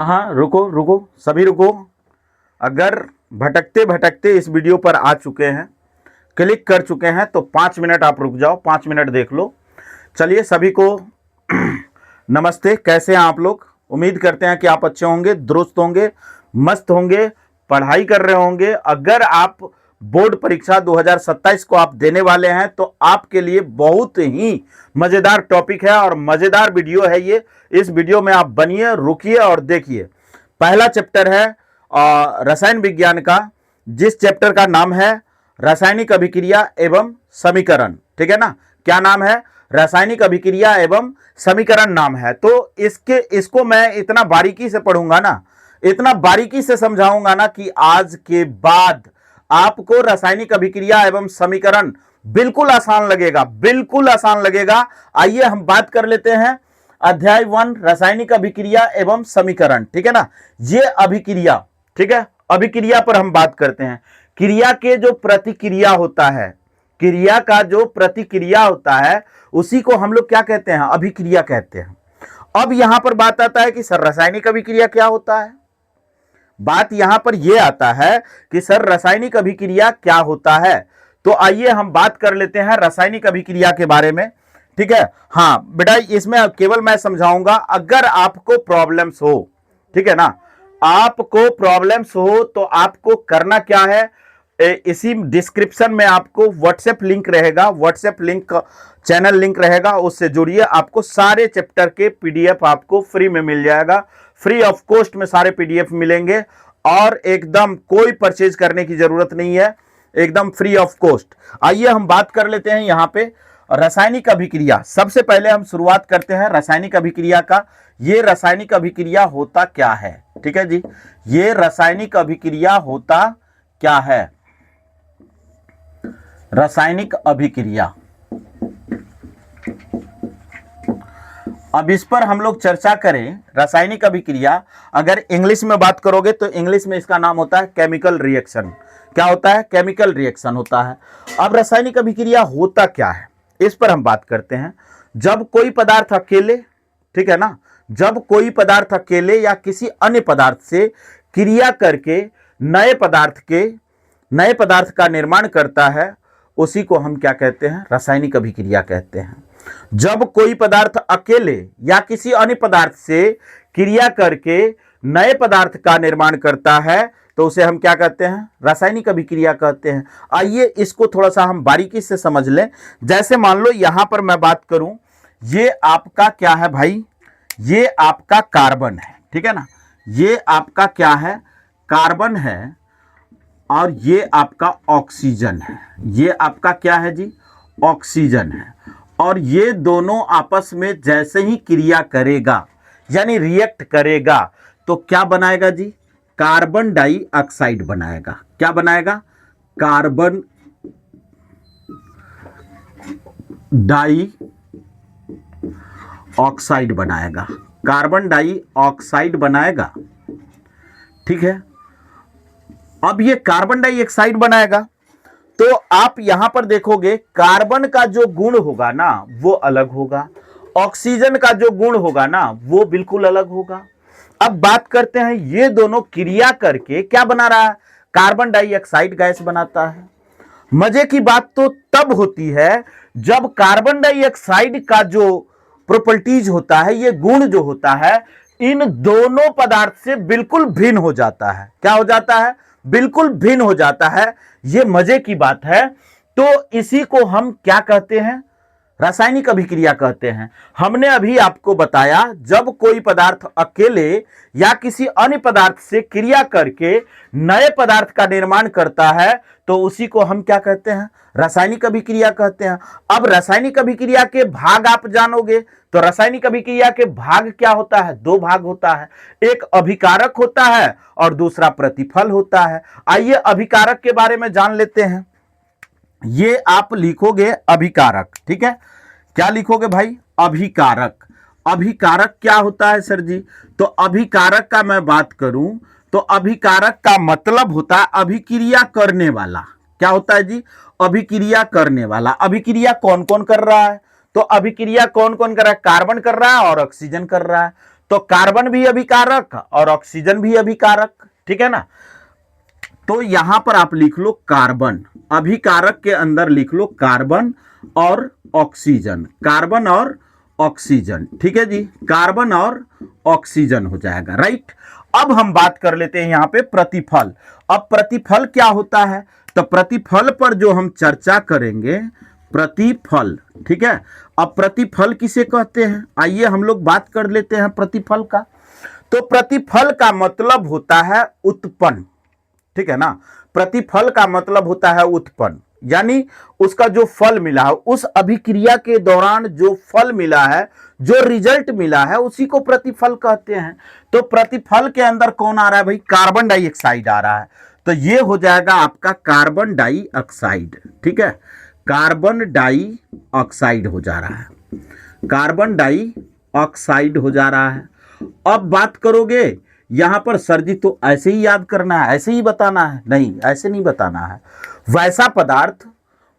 हाँ, रुको रुको, सभी रुको। अगर भटकते भटकते इस वीडियो पर आ चुके हैं, क्लिक कर चुके हैं, तो 5 मिनट आप रुक जाओ, 5 मिनट देख लो। चलिए सभी को नमस्ते। कैसे हैं आप लोग? उम्मीद करते हैं कि आप अच्छे होंगे, दुरुस्त होंगे, मस्त होंगे, पढ़ाई कर रहे होंगे। अगर आप बोर्ड परीक्षा 2027 को आप देने वाले हैं तो आपके लिए बहुत ही मजेदार टॉपिक है और मजेदार वीडियो है ये। इस वीडियो में आप बनिए, रुकिए और देखिए। पहला चैप्टर है रसायन विज्ञान का, जिस चैप्टर का नाम है रासायनिक अभिक्रिया एवं समीकरण। ठीक है ना? क्या नाम है? रासायनिक अभिक्रिया एवं समीकरण नाम है। तो इसको मैं इतना बारीकी से पढ़ूंगा ना, इतना बारीकी से समझाऊंगा ना कि आज के बाद आपको रासायनिक अभिक्रिया एवं समीकरण बिल्कुल आसान लगेगा, बिल्कुल आसान लगेगा। आइए हम बात कर लेते हैं अध्याय 1 रासायनिक अभिक्रिया एवं समीकरण। ठीक है ना? ये अभिक्रिया, ठीक है, अभिक्रिया पर हम बात करते हैं। क्रिया के जो प्रतिक्रिया होता है, क्रिया का जो प्रतिक्रिया होता है, उसी को हम लोग क्या कहते हैं? अभिक्रिया कहते हैं। अब यहां पर बात आता है कि सर रासायनिक अभिक्रिया क्या होता है। बात यहां पर यह आता है कि सर रासायनिक अभिक्रिया क्या होता है। तो आइए हम बात कर लेते हैं रासायनिक अभिक्रिया के बारे में। ठीक है? हां बेटा, इसमें केवल मैं समझाऊंगा। अगर आपको प्रॉब्लम्स हो, ठीक है ना, आपको प्रॉब्लम्स हो तो आपको करना क्या है, इसी डिस्क्रिप्शन में आपको व्हाट्सएप लिंक रहेगा, व्हाट्सएप लिंक चैनल लिंक रहेगा, उससे जुड़िए। आपको सारे चैप्टर के पीडीएफ आपको फ्री में मिल जाएगा, फ्री ऑफ कॉस्ट में सारे पीडीएफ मिलेंगे और एकदम कोई परचेज करने की जरूरत नहीं है, एकदम फ्री ऑफ कॉस्ट। आइए हम बात कर लेते हैं यहां पे रासायनिक अभिक्रिया। सबसे पहले हम शुरुआत करते हैं रासायनिक अभिक्रिया का। ये रासायनिक अभिक्रिया होता क्या है? ठीक है जी, ये रासायनिक अभिक्रिया होता क्या है? रासायनिक अभिक्रिया, अब इस पर हम लोग चर्चा करें। रासायनिक अभिक्रिया अगर इंग्लिश में बात करोगे तो इंग्लिश में इसका नाम होता है केमिकल रिएक्शन। क्या होता है? केमिकल रिएक्शन होता है। अब रासायनिक अभिक्रिया होता क्या है, इस पर हम बात करते हैं। जब कोई पदार्थ अकेले, ठीक है ना, जब कोई पदार्थ अकेले या किसी अन्य पदार्थ से क्रिया करके नए पदार्थ का निर्माण करता है, उसी को हम क्या कहते हैं? रासायनिक अभिक्रिया कहते हैं। जब कोई पदार्थ अकेले या किसी अन्य पदार्थ से क्रिया करके नए पदार्थ का निर्माण करता है तो उसे हम क्या कहते हैं? रासायनिक अभिक्रिया कहते हैं। आइए इसको थोड़ा सा हम बारीकी से समझ लें। जैसे मान लो यहां पर मैं बात करूं, ये आपका क्या है भाई? ये आपका कार्बन है, ठीक है ना, ये आपका क्या है? कार्बन है। और ये आपका ऑक्सीजन है। ये आपका क्या है जी? ऑक्सीजन है। और ये दोनों आपस में जैसे ही क्रिया करेगा, यानी रिएक्ट करेगा, तो क्या बनाएगा जी? कार्बन डाइऑक्साइड बनाएगा। क्या बनाएगा? कार्बन डाइऑक्साइड बनाएगा, कार्बन डाइऑक्साइड बनाएगा। ठीक है? अब ये कार्बन डाइऑक्साइड बनाएगा तो आप यहां पर देखोगे कार्बन का जो गुण होगा ना वो अलग होगा, ऑक्सीजन का जो गुण होगा ना वो बिल्कुल अलग होगा। अब बात करते हैं, ये दोनों क्रिया करके क्या बना रहा है? कार्बन डाइऑक्साइड गैस बनाता है। मजे की बात तो तब होती है जब कार्बन डाइऑक्साइड का जो प्रॉपर्टीज होता है, ये गुण जो होता है, इन दोनों पदार्थ से बिल्कुल भिन्न हो जाता है। क्या हो जाता है? बिल्कुल भिन्न हो जाता है। यह मजे की बात है। तो इसी को हम क्या कहते हैं? रासायनिक अभिक्रिया कहते हैं। हमने अभी आपको बताया, जब कोई पदार्थ अकेले या किसी अन्य पदार्थ से क्रिया करके नए पदार्थ का निर्माण करता है तो उसी को हम क्या कहते हैं? रासायनिक अभिक्रिया कहते हैं। अब रासायनिक अभिक्रिया के भाग आप जानोगे तो रासायनिक अभिक्रिया के भाग क्या होता है? 2 भाग होता है, एक अभिकारक होता है और दूसरा प्रतिफल होता है। आइए अभिकारक के बारे में जान लेते हैं। ये आप लिखोगे अभिकारक, ठीक है? क्या लिखोगे भाई? अभिकारक। अभिकारक क्या होता है सर जी? तो अभिकारक का मैं बात करूं तो अभिकारक का मतलब होता है अभिक्रिया करने वाला। क्या होता है जी? अभिक्रिया करने वाला। अभिक्रिया कौन कौन कर रहा है? तो अभिक्रिया कौन कौन कर रहा है? कार्बन कर रहा है और ऑक्सीजन कर रहा है। तो कार्बन भी अभिकारक और ऑक्सीजन भी अभिकारक, ठीक है ना। तो यहां पर आप लिख लो कार्बन, अभिकारक के अंदर लिख लो कार्बन और ऑक्सीजन, कार्बन और ऑक्सीजन, ठीक है जी, कार्बन और ऑक्सीजन हो जाएगा, राइट। अब हम बात कर लेते हैं यहां पे प्रतिफल। अब प्रतिफल क्या होता है, तो प्रतिफल पर जो हम चर्चा करेंगे, प्रतिफल, ठीक है। अब प्रतिफल किसे कहते हैं, आइए हम लोग बात कर लेते हैं प्रतिफल का। तो प्रतिफल का मतलब होता है उत्पन्न, ठीक है ना। प्रतिफल का मतलब होता है उत्पन्न, यानी उसका जो फल मिला है, उस अभिक्रिया के दौरान जो फल मिला है, जो रिजल्ट मिला है, उसी को प्रतिफल कहते हैं। तो प्रतिफल के अंदर कौन आ रहा है भाई, कार्बन डाइऑक्साइड आ रहा है, तो ये हो जाएगा आपका कार्बन डाइऑक्साइड, ठीक है, कार्बन डाइऑक्साइड हो जा रहा है, कार्बन डाइऑक्साइड हो जा रहा है। अब बात करोगे यहां पर सर जी तो ऐसे ही याद करना है, ऐसे ही बताना है, नहीं ऐसे नहीं बताना है।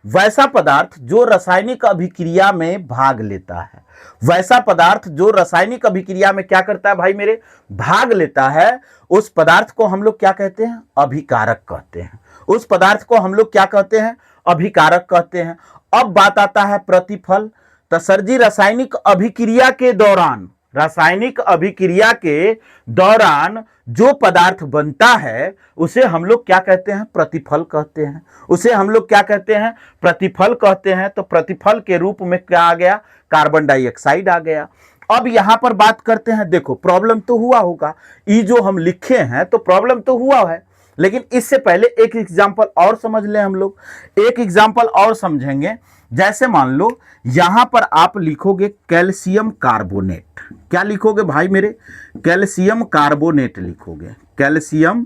वैसा पदार्थ जो रासायनिक अभिक्रिया में भाग लेता है, वैसा पदार्थ जो रासायनिक अभिक्रिया में क्या करता है भाई मेरे, भाग लेता है, उस पदार्थ को हम लोग क्या कहते हैं, अभिकारक कहते हैं। उस पदार्थ को हम लोग क्या कहते हैं, अभिकारक कहते हैं। अब बात आता है प्रतिफल। तो सर जी रासायनिक अभिक्रिया के दौरान, रासायनिक अभिक्रिया के दौरान जो पदार्थ बनता है उसे हम लोग क्या कहते हैं, प्रतिफल कहते हैं। उसे हम लोग क्या कहते हैं, प्रतिफल कहते हैं। तो प्रतिफल के रूप में क्या आ गया, कार्बन डाइऑक्साइड आ गया। अब यहां पर बात करते हैं, देखो प्रॉब्लम तो हुआ होगा, ये जो हम लिखे हैं तो प्रॉब्लम तो हुआ है, लेकिन इससे पहले एक एग्जांपल और समझ लें हम लोग, एक एग्जांपल और समझेंगे। जैसे मान लो यहां पर आप लिखोगे कैल्शियम कार्बोनेट, क्या लिखोगे भाई मेरे, कैल्शियम कार्बोनेट लिखोगे, कैल्शियम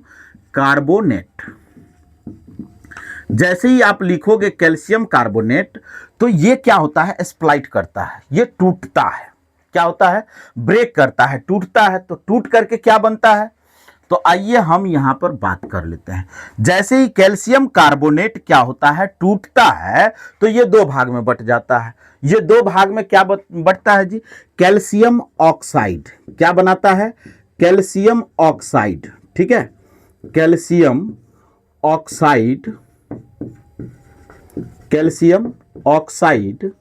कार्बोनेट। जैसे ही आप लिखोगे कैल्शियम कार्बोनेट, तो ये क्या होता है, स्प्लाइट करता है, ये टूटता है, क्या होता है, ब्रेक करता है, टूटता है। तो टूट करके क्या बनता है, तो आइए हम यहां पर बात कर लेते हैं। जैसे ही कैल्शियम कार्बोनेट क्या होता है, टूटता है, तो ये दो भाग में बट जाता है। ये दो भाग में क्या बटता है जी, कैल्शियम ऑक्साइड, क्या बनाता है, कैल्शियम ऑक्साइड, ठीक है, कैल्शियम ऑक्साइड, कैल्शियम ऑक्साइड,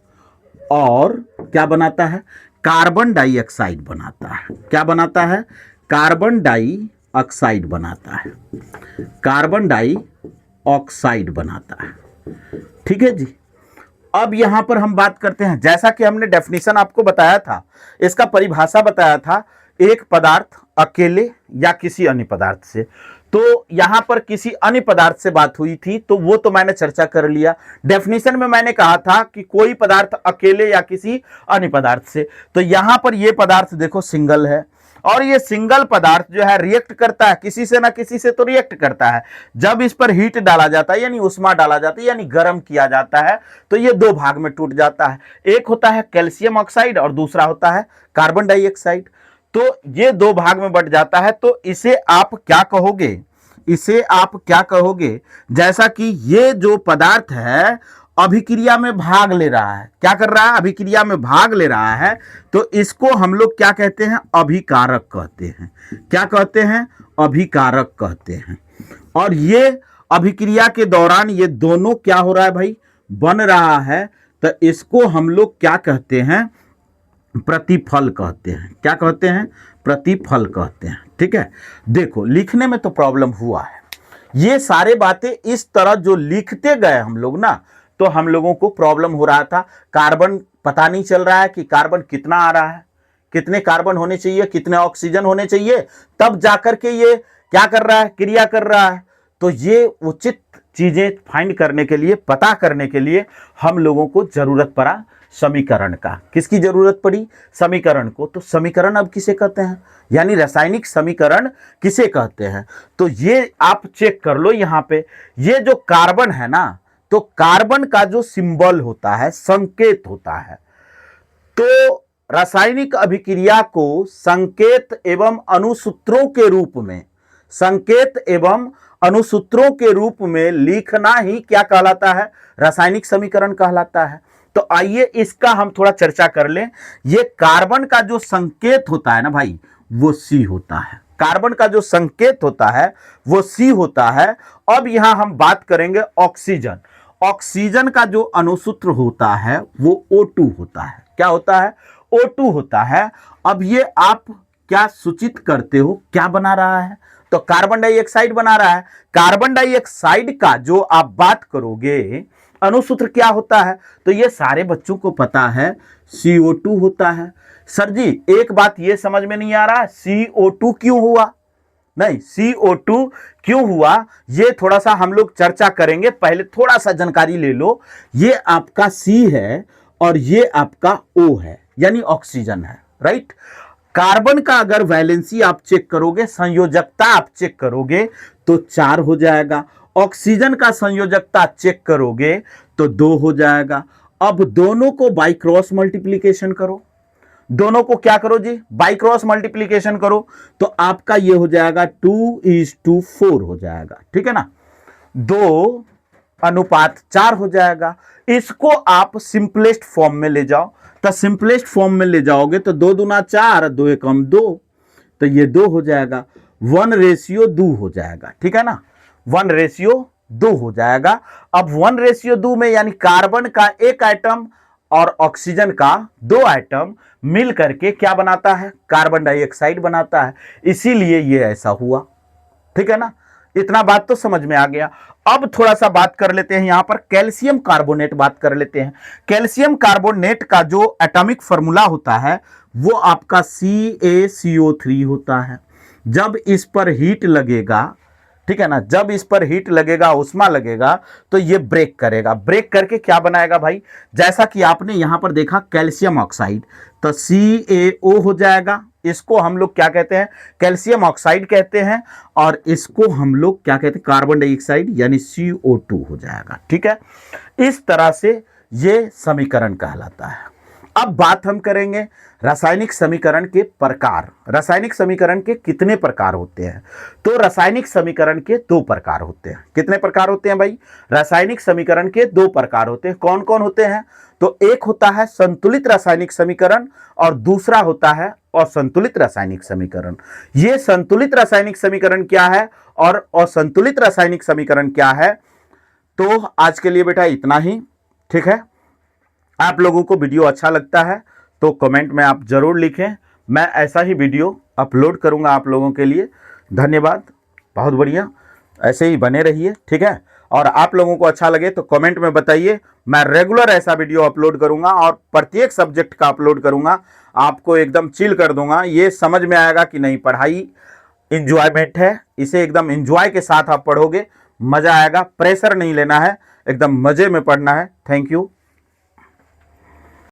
और क्या बनाता है, कार्बन डाइऑक्साइड बनाता है। क्या बनाता है, कार्बन डाइऑक्साइड बनाता है, कार्बन डाइऑक्साइड बनाता है, ठीक है जी। अब यहां पर हम बात करते हैं, जैसा कि हमने डेफिनेशन आपको बताया था, इसका परिभाषा बताया था, एक पदार्थ अकेले या किसी अन्य पदार्थ से। तो यहां पर किसी अन्य पदार्थ से बात हुई थी, तो वो तो मैंने चर्चा कर लिया। डेफिनेशन में मैंने कहा था कि कोई पदार्थ अकेले या किसी अन्य पदार्थ से। तो यहां पर ये पदार्थ देखो सिंगल है, और ये सिंगल पदार्थ जो है रिएक्ट करता है, किसी से ना किसी से तो रिएक्ट करता है। जब इस पर हीट डाला जाता है, यानी उष्मा डाला जाता है, यानी गर्म किया जाता है, तो ये दो भाग में टूट जाता है। एक होता है कैल्शियम ऑक्साइड और दूसरा होता है कार्बन डाइऑक्साइड। तो ये दो भाग में बट जाता है। तो इसे आप क्या कहोगे, इसे आप क्या कहोगे, जैसा कि ये जो पदार्थ है अभिक्रिया में भाग ले रहा है, क्या कर रहा है, अभिक्रिया में भाग ले रहा है, तो इसको हम लोग क्या कहते हैं, अभिकारक कहते हैं। क्या कहते हैं, अभिकारक कहते हैं। और ये अभिक्रिया के दौरान ये दोनों क्या हो रहा है भाई, बन रहा है, तो इसको हम लोग क्या कहते हैं, प्रतिफल कहते हैं। क्या कहते हैं, प्रतिफल कहते हैं, ठीक है। देखो लिखने में तो प्रॉब्लम हुआ है, ये सारे बातें इस तरह जो लिखते गए हम लोग ना, तो हम लोगों को प्रॉब्लम हो रहा था। कार्बन पता नहीं चल रहा है कि कार्बन कितना आ रहा है, कितने कार्बन होने चाहिए, कितने ऑक्सीजन होने चाहिए, तब जाकर के ये क्या कर रहा है, क्रिया कर रहा है। तो ये उचित चीजें फाइंड करने के लिए, पता करने के लिए हम लोगों को जरूरत पड़ा समीकरण का। किसकी जरूरत पड़ी, समीकरण को। तो समीकरण अब किसे कहते हैं, यानी रासायनिक समीकरण किसे कहते हैं। तो ये आप चेक कर लो यहां पे, ये जो कार्बन है ना, तो कार्बन का जो सिंबल होता है, संकेत होता है, तो रासायनिक अभिक्रिया को संकेत एवं अनुसूत्रों के रूप में, संकेत एवं अनुसूत्रों के रूप में लिखना ही क्या कहलाता है, रासायनिक समीकरण कहलाता है। तो आइए इसका हम थोड़ा चर्चा कर लें। ये कार्बन का जो संकेत होता है ना भाई, वो सी होता है। कार्बन का जो संकेत होता है वो सी होता है। अब यहां हम बात करेंगे ऑक्सीजन। ऑक्सीजन का जो अणुसूत्र होता है वो O2 होता है। क्या होता है? O2 होता है। अब ये आप क्या सूचित करते हो, क्या बना रहा है? तो कार्बन डाइऑक्साइड बना रहा है। कार्बन डाइऑक्साइड का जो आप बात करोगे अणुसूत्र क्या होता है, तो ये सारे बच्चों को पता है CO2 होता है। सर जी एक बात ये समझ में नहीं आ रहा, CO2 क्यों हुआ? नहीं, CO2 क्यों हुआ ये थोड़ा सा हम लोग चर्चा करेंगे। पहले थोड़ा सा जानकारी ले लो। ये आपका C है और ये आपका O है, यानी ऑक्सीजन है, राइट। कार्बन का अगर वैलेंसी आप चेक करोगे, संयोजकता आप चेक करोगे तो 4 हो जाएगा। ऑक्सीजन का संयोजकता चेक करोगे तो 2 हो जाएगा। अब दोनों को बाई क्रॉस मल्टीप्लीकेशन करो, दोनों को क्या करो जी, बाई क्रॉस मल्टीप्लीकेशन करो, तो आपका ये हो जाएगा 2:4 हो जाएगा, ठीक है ना। 2:4 हो जाएगा। इसको आप सिंपलेस्ट फॉर्म में ले जाओ, तो सिंपलेस्ट फॉर्म में ले जाओगे तो 2 दूना 4, 2 एकम 2, तो ये 2 हो जाएगा। 1:2 हो जाएगा, ठीक है ना। 1:2 हो जाएगा। अब 1:2 में यानी कार्बन का एक आइटम और ऑक्सीजन का 2 आइटम मिल करके क्या बनाता है? कार्बन डाइऑक्साइड बनाता है। इसीलिए ये ऐसा हुआ, ठीक है ना। इतना बात तो समझ में आ गया। अब थोड़ा सा बात कर लेते हैं, यहां पर कैल्शियम कार्बोनेट बात कर लेते हैं। कैल्शियम कार्बोनेट का जो एटॉमिक फॉर्मूला होता है वो आपका CaCO3 होता है। जब इस पर हीट लगेगा, ठीक है ना, जब इस पर हीट लगेगा, उष्मा लगेगा, तो ये ब्रेक करेगा। ब्रेक करके क्या बनाएगा भाई? जैसा कि आपने यहां पर देखा कैल्शियम ऑक्साइड, तो CaO हो जाएगा। इसको हम लोग क्या कहते हैं? कैल्शियम ऑक्साइड कहते हैं। और इसको हम लोग क्या कहते हैं? कार्बन डाइऑक्साइड, यानी CO2 हो जाएगा, ठीक है। इस तरह से ये समीकरण कहलाता है। अब बात हम करेंगे रासायनिक समीकरण के प्रकार। रासायनिक समीकरण के कितने प्रकार होते हैं? तो रासायनिक समीकरण के 2 प्रकार होते हैं। कितने प्रकार होते हैं भाई? रासायनिक समीकरण के 2 प्रकार होते हैं। कौन कौन होते हैं? तो एक होता है संतुलित रासायनिक समीकरण और दूसरा होता है असंतुलित रासायनिक समीकरण। ये संतुलित रासायनिक समीकरण क्या है और असंतुलित रासायनिक समीकरण क्या है? तो आज के लिए बेटा इतना ही, ठीक है। आप लोगों को वीडियो अच्छा लगता है तो कमेंट में आप जरूर लिखें। मैं ऐसा ही वीडियो अपलोड करूंगा आप लोगों के लिए। धन्यवाद, बहुत बढ़िया, ऐसे ही बने रहिए, ठीक है। और आप लोगों को अच्छा लगे तो कमेंट में बताइए। मैं रेगुलर ऐसा वीडियो अपलोड करूंगा और प्रत्येक सब्जेक्ट का अपलोड करूंगा। आपको एकदम चिल कर दूंगा। ये समझ में आएगा कि नहीं, पढ़ाई इंजॉयमेंट है, इसे एकदम इंजॉय के साथ आप पढ़ोगे, मजा आएगा। प्रेशर नहीं लेना है, एकदम मजे में पढ़ना है। Thank you.